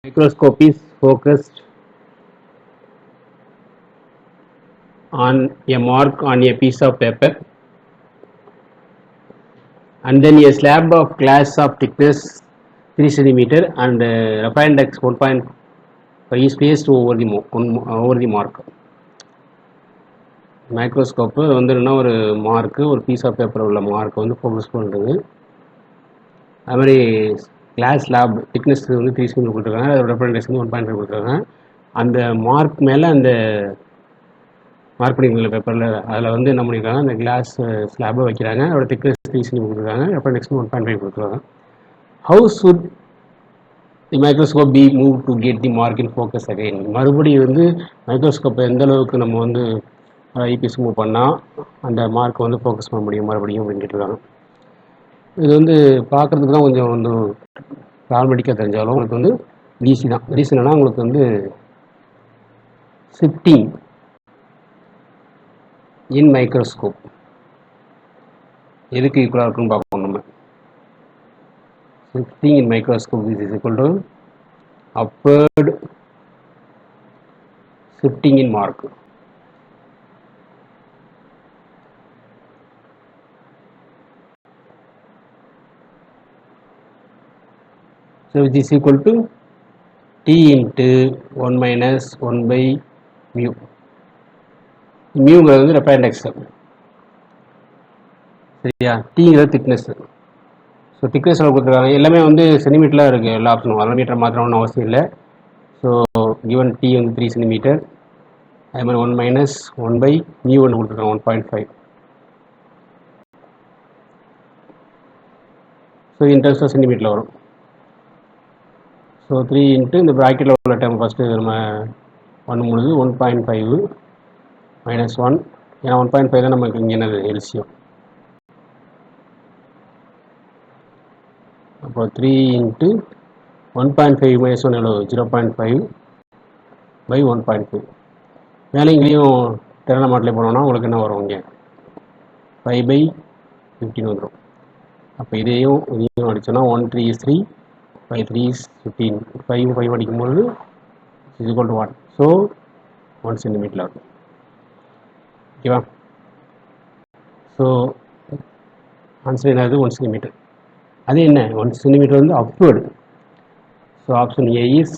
Microscope is focused on a mark on a piece of paper, and then a slab of glass of thickness 3 centimeter and reference index 1.5 is placed over the mark. Microscope வந்து என்ன ஒரு mark ஒரு piece of paper உள்ள mark வந்து focus பண்ணுறது. அது மாதிரி class slab thickness வந்து 3 சென்டிமீட்டர் கொடுத்துருக்காங்க, அதோட ரெஃபரன்ஸ் வந்து 1.5 கொடுத்துருக்காங்க. அந்த மார்க் மேலே அந்த மார்க் பண்ணிக்கல பேப்பரில் அதில் வந்து என்ன பண்ணியிருக்காங்க, அந்த கிளாஸ் ஸ்லாபை வைக்கிறாங்க, அதோட திக்னஸ் 3 சென்டிமீட்டர் கொடுத்துருக்காங்க, ரெஃபரன்ஸ் 1.5 கொடுத்துருக்காங்க. How should the microscope B move to get the mark in focus again? மறுபடியும் வந்து மைக்ரோஸ்கோப்பை எந்த அளவுக்கு நம்ம வந்து ஐபிஎஸ் மூவ் பண்ணால் அந்த மார்க்கை வந்து ஃபோக்கஸ் பண்ண முடியும் மறுபடியும் அப்படின்னு கேட்டிருக்காங்க. இது வந்து பார்க்குறதுக்கு தான் கொஞ்சம் வந்து ப்ராப்ளமெட்டிக்காக தெரிஞ்சாலும் உங்களுக்கு வந்து ஈஸி தான். ரீசன் என்னன்னா உங்களுக்கு வந்து ஷிஃப்டிங் இன் மைக்ரோஸ்கோப் எதுக்கு ஈக்குவலாக இருக்குன்னு பார்ப்போம். நம்ம shifting in microscope is equal to upward shifting in mark. So which is equal to t into 1 minus 1 by mu. Muங்கிறது ரெஃபரன்ஸ் இண்டெக்ஸ், சரியா? டீங்கிறது திக்னஸ். ஸோ திக்னஸ் கொடுத்துருக்காங்க, எல்லாமே வந்து சென்டிமீட்டரில் இருக்குது. எல்லா ஆப்ஷனும் 1 மீட்டர் மாத்திரம்னு அவசியம் இல்லை. ஸோ கிவன் டி வந்து 3 சென்டிமீட்டர், அதே மாதிரி 1 மைனஸ் 1 பை மியூ ஒன்று கொடுத்துருக்காங்க 1.5. ஸோ இன்டர்ஸ் ஆஃப் சென்டிமீட்டரில் வரும். ஸோ 3 இன்ட்டு இந்த ப்ராக்கெட்டில் உள்ள டைம் ஃபஸ்ட்டு நம்ம பண்ணும்பொழுது 1.5 மைனஸ் 1, ஏன்னா 1.5 தான் நமக்கு இங்கே என்னது எல்சியம். அப்போ 3 இன்ட்டு 1.5 மைனஸ் 1 எவ்வளோ 0.5 பை 1.5. மேலே இங்கேயும் திறன மாட்டிலே போனோம்னா உங்களுக்கு என்ன வரும், இங்கே 5 பை 15 வந்துடும். அப்போ இதையும் அடித்தோன்னா 1 3 is 3, 5 3 is 15. 5 5 அடிக்கும்போது is equal to 1. So 1 centimetre இருக்கும். ஓகேவா? ஸோ ஆன்சர் என்னது 1 சென்டிமீட்டர். அது என்ன 1 சென்டிமீட்டர் வந்து upward. So option A is